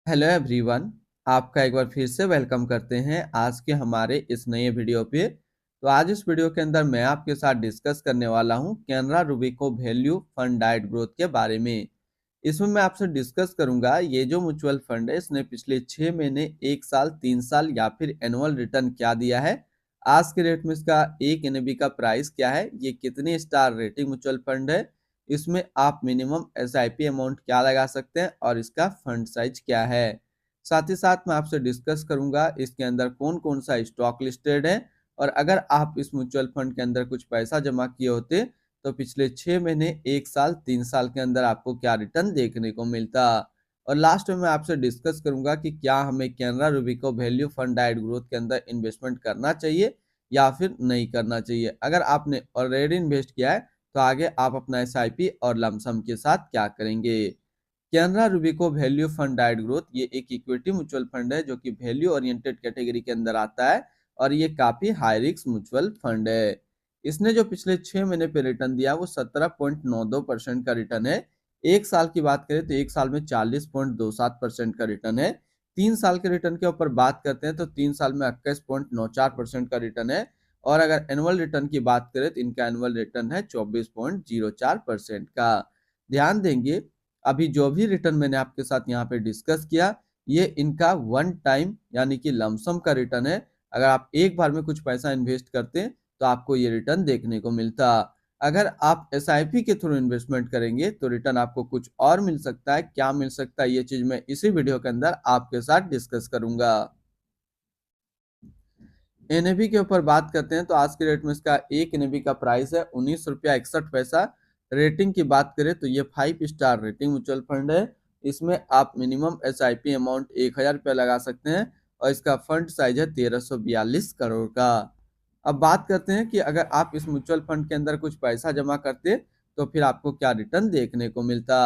Hello everyone. आपका एक बार फिर से वेलकम करते हैं आज के हमारे इस नए वीडियो पे। तो आज इस वीडियो के अंदर मैं आपके साथ डिस्कस करने वाला हूं कैनरा रूबिको वैल्यू फंड डाइट ग्रोथ के बारे में। इसमें मैं आपसे डिस्कस करूंगा ये जो म्यूचुअल फंड है इसने पिछले 6 महीने, 1 साल, 3 साल या फिर एनुअल रिटर्न क्या दिया है। आज के रेट में इसका एक एनएबी का प्राइस क्या है, ये कितनी स्टार रेटिंग म्यूचुअल फंड है, इसमें आप मिनिमम एसआईपी अमाउंट क्या लगा सकते हैं और इसका फंड साइज क्या है। साथ ही साथ मैं आपसे डिस्कस करूंगा इसके अंदर कौन कौन सा स्टॉक लिस्टेड है, और अगर आप इस म्यूचुअल फंड के अंदर कुछ पैसा जमा किए होते तो पिछले 6 महीने, 1 साल, 3 साल के अंदर आपको क्या रिटर्न देखने को मिलता। और लास्ट में मैं आपसे डिस्कस करूंगा कि क्या हमें कैनरा रूबिको वैल्यू फंड डाइट ग्रोथ के अंदर इन्वेस्टमेंट करना चाहिए या फिर नहीं करना चाहिए। अगर आपने ऑलरेडी इन्वेस्ट किया है तो आगे आप अपना एसआईपी और लमसम के साथ क्या करेंगे। कैनरा रूबिको वैल्यू फंड डाइट ग्रोथ ये एक इक्विटी म्यूचुअल फंड है जो कि वैल्यू ओरिएंटेड कैटेगरी के अंदर आता है, और ये काफी हाई रिस्क म्यूचुअल फंड है। इसने जो पिछले 6 महीने पे रिटर्न दिया वो 17.92% का रिटर्न है। 1 साल की बात करें तो 1 साल में 40.27% का रिटर्न है। 3 साल के रिटर्न के ऊपर बात करते हैं तो 3 साल में 21.94% का रिटर्न है। और अगर एनुअल रिटर्न की बात करें तो इनका एनुअल रिटर्न है 24.04% का। ध्यान देंगे, अभी जो भी रिटर्न मैंने आपके साथ यहाँ पे डिस्कस किया ये इनका वन टाइम यानी कि लमसम का रिटर्न है। अगर आप एक बार में कुछ पैसा इन्वेस्ट करते हैं तो आपको ये रिटर्न देखने को मिलता। अगर आप एसआईपी के थ्रू इन्वेस्टमेंट करेंगे तो रिटर्न आपको कुछ और मिल सकता है। क्या मिल सकता है ये चीज मैं इसी वीडियो के अंदर आपके साथ डिस्कस करूंगा। एनएबी के ऊपर बात करते हैं तो आज के रेट में इसका एक एनएबी का प्राइस है 19 रुपया 61 पैसा। रेटिंग की बात करें तो ये 5 स्टार रेटिंग म्यूचुअल फंड है। इसमें आप मिनिमम एसआईपी अमाउंट 1,000 रुपया लगा सकते हैं और इसका फंड साइज है 1342 करोड़ का। अब बात करते हैं कि अगर आप इस म्यूचुअल फंड के अंदर कुछ पैसा जमा करते तो फिर आपको क्या रिटर्न देखने को मिलता।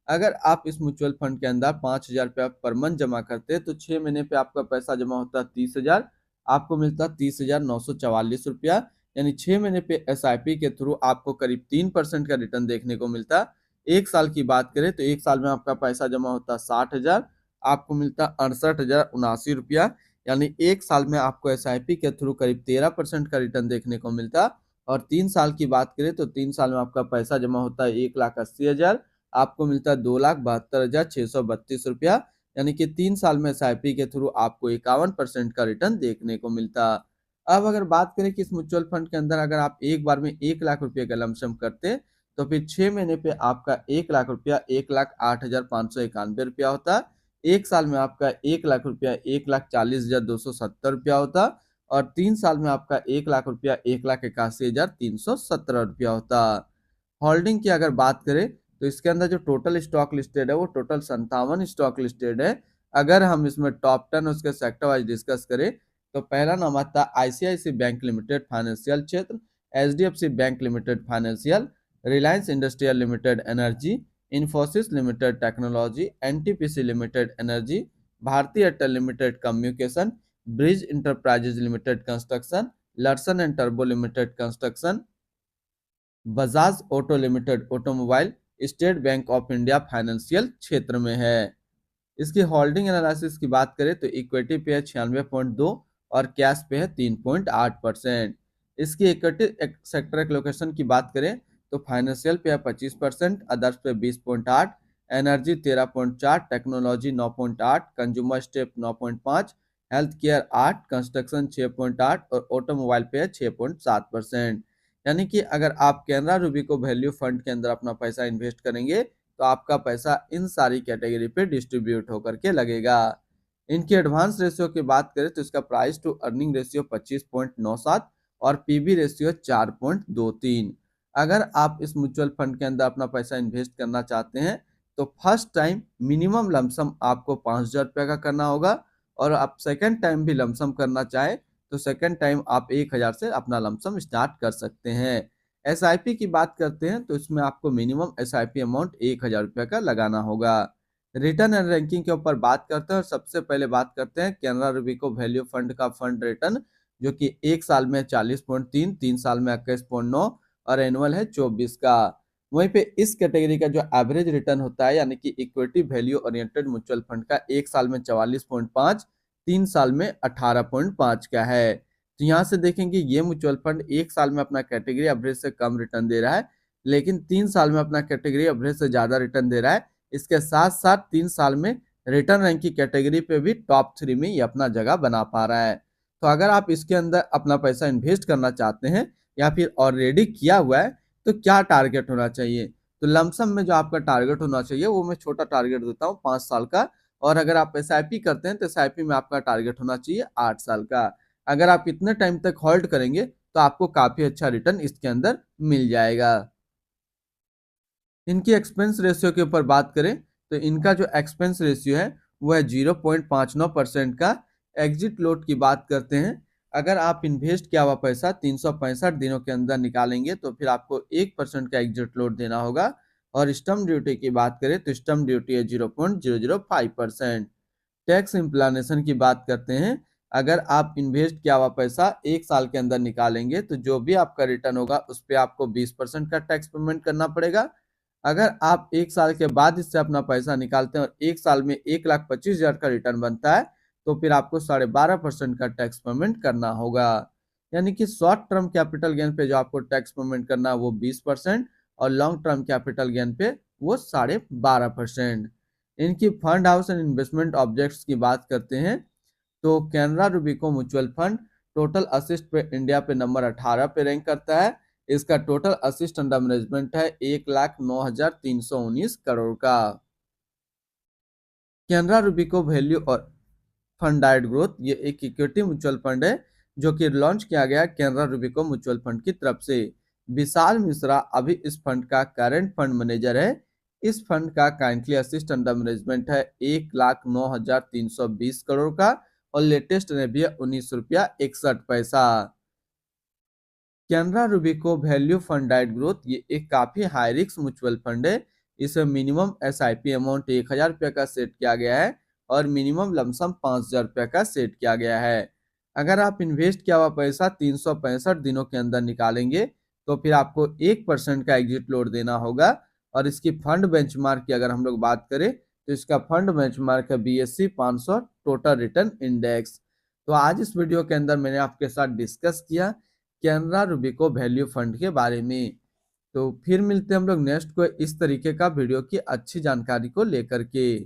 अगर आप इस म्यूचुअल फंड के अंदर 5,000 रुपया पर मंथ जमा करते तो 6 महीने पे आपका पैसा जमा होता 30,000, आपको मिलता 30,944 रुपया। यानी 6 महीने पे एसआईपी के थ्रू आपको करीब 3% का रिटर्न देखने को मिलता। 1 साल की बात करें तो 1 साल में आपका पैसा जमा होता 60,000, आपको मिलता 68,079 रुपया। यानी 1 साल में आपको एसआईपी के थ्रू करीब 13% का रिटर्न देखने को मिलता। और 3 साल की बात करें तो 3 साल में आपका पैसा जमा होता है 1,80,000, आपको मिलता है 2,72,632 रुपया। यानी कि 3 साल में एसआईपी के थ्रू आपको 51% का रिटर्न देखने को मिलता। अब अगर बात करें कि इस म्यूचुअल फंड के अंदर अगर आप एक बार में 1 लाख रुपए का लमसम करते तो फिर 6 महीने पे आपका 1 लाख रुपया 1,08,591 रुपया होता। 1 साल में आपका 1 लाख रुपया 1,40,270 रुपया होता। और 3 साल में आपका 1 लाख रुपया 1,81,317 रुपया होता। होल्डिंग की अगर बात करें तो इसके अंदर जो टोटल स्टॉक लिस्टेड है वो टोटल 57 स्टॉक लिस्टेड है। अगर हम इसमें टॉप 10 उसके सेक्टर वाइज डिस्कस करें तो पहला नाम आता है आईसीआईसी बैंक लिमिटेड फाइनेंशियल क्षेत्र, HDFC bank limited financial, Reliance industrial limited energy, Infosys limited technology, NTPC limited energy, Bharti Airtel limited communication, bridge enterprises limited construction, Larsen and टर्बो limited construction, Bajaj auto limited automobile, state bank of India financial क्षेत्र में है। इसकी holding analysis की बात करें तो equity पे है 96.2 और कैश पे है 3.8%। इसकी इक्विटी सेक्टर एलोकेशन की बात करें तो फाइनेंशियल पे है 25%, अदर्स पे 20.8, energy 13.4, technology 9.8, consumer step 9.5, health care 8, construction 6.8 और ऑटोमोबाइल पे है 6.7%। यानी कि अगर आप कैनरा रूबिको वैल्यू फंड के अंदर अपना पैसा इन्वेस्ट करेंगे तो आपका पैसा इन सारी कैटेगरी पे डिस्ट्रीब्यूट होकर के लगेगा। इनकी एडवांस रेशियो की बात करें तो इसका प्राइस टू अर्निंग रेशियो 25.97 और पीबी रेशियो 4.23। अगर आप इस म्यूचुअल फंड के अंदर अपना पैसा इन्वेस्ट करना चाहते हैं तो फर्स्ट टाइम मिनिमम लमसम आपको 5,000 रुपया का करना होगा, और आप सेकेंड टाइम भी लमसम करना चाहे तो सेकेंड टाइम आप 1,000 से अपना लमसम स्टार्ट कर सकते हैं। एसआईपी की बात करते हैं तो इसमें आपको मिनिमम एसआईपी अमाउंट 1,000 रुपया का लगाना होगा। रिटर्न एंड रैंकिंग के ऊपर बात करते हैं और सबसे पहले बात करते हैं कैनरा रूबिको वैल्यू फंड का फंड रिटर्न, जो कि 1 साल में 40.3, 3 साल में 21.9 और एनुअल है 24 का। वहीं पे इस कैटेगरी का जो एवरेज रिटर्न होता है यानी कि equity value oriented mutual fund का 1 साल में 44.5, 3 साल में 18.5 का है। तो यहाँ से देखेंगे ये म्यूचुअल फंड 1 साल में अपना कैटेगरी एवरेज से कम रिटर्न दे रहा है, लेकिन 3 साल में अपना कैटेगरी एवरेज से ज्यादा रिटर्न दे रहा है। इसके साथ साथ 3 साल में रिटर्न रैंक की कैटेगरी पे भी टॉप 3 में ये अपना जगह बना पा रहा है। तो अगर आप इसके अंदर अपना पैसा इन्वेस्ट करना चाहते हैं या फिर ऑलरेडी किया हुआ है तो क्या टारगेट होना चाहिए? तो लमसम में जो आपका टारगेट होना चाहिए वो मैं छोटा टारगेट देता हूँ 5 साल का, और अगर आप SIP करते हैं तो SIP में आपका टारगेट होना चाहिए 8 साल का। अगर आप इतने टाइम तक होल्ड करेंगे तो आपको काफी अच्छा रिटर्न इसके अंदर मिल जाएगा। इनकी एक्सपेंस रेशियो के ऊपर बात करें तो इनका जो एक्सपेंस रेशियो है वो है 0.59% का। एग्जिट लोड की बात करते हैं, अगर आप इन्वेस्ट किया हुआ पैसा 365 दिनों के अंदर निकालेंगे तो फिर आपको 1% का एग्जिट लोड देना होगा। और स्टम्प ड्यूटी की बात करें तो स्टम्प ड्यूटी है 0.005%। टैक्स इम्प्लानेशन की बात करते हैं, अगर आप इन्वेस्ट किया हुआ पैसा 1 साल के अंदर निकालेंगे तो जो भी आपका रिटर्न होगा उस पर आपको 20% का टैक्स पेमेंट करना पड़ेगा। अगर आप 1 साल के बाद इससे अपना पैसा निकालते हैं और 1 साल में 1,25,000 का रिटर्न बनता है तो फिर आपको 12.5% का टैक्स पेमेंट करना होगा। यानी कि शॉर्ट टर्म कैपिटल गेन पे जो आपको टैक्स पेमेंट करना है वो 20% और लॉन्ग टर्म कैपिटल गेन पे वो 12.5%। इनकी fund house and investment objects की बात करते हैं तो Canara Robeco mutual fund total assets पे इंडिया पे नंबर 18 पे रैंक करता है। इसका टोटल असिस्ट अंडर मैनेजमेंट है 1,09,319 करोड़ का। कैनरा रूबिको वैल्यू और फंड डाइट ग्रोथ ये एक इक्विटी म्यूचुअल फंड है जो कि लॉन्च किया गया कैनरा रूबिको म्यूचुअल फंड की तरफ से। विशाल मिश्रा अभी इस फंड का करंट फंड मैनेजर है। इस फंड का काइंटली असिस्ट अंडर मैनेजमेंट है 1,09,320 करोड़ का और लेटेस्ट में भी 19 रुपया 61 पैसा। कैनरा रूबिको वैल्यू फंड डाइट ग्रोथ ये एक काफी हाई रिस्क म्यूचुअल फंड है। इसे मिनिमम SIP अमाउंट 1,000 रुपया का सेट किया गया है और मिनिमम लमसम 5,000 रुपया का सेट किया गया है। अगर आप इन्वेस्ट किया हुआ पैसा 365 दिनों के अंदर निकालेंगे तो फिर आपको 1% का एग्जिट लोड देना होगा। और इसकी फंड बेंचमार्क की अगर हम लोग बात करें तो इसका फंड बेंचमार्क है BSE 500 टोटल रिटर्न इंडेक्स। तो आज इस वीडियो के अंदर मैंने आपके साथ डिस्कस किया कैनरा रूबिको वैल्यू फंड के बारे में। तो फिर मिलते हैं हम लोग नेक्स्ट को इस तरीके का वीडियो की अच्छी जानकारी को लेकर के।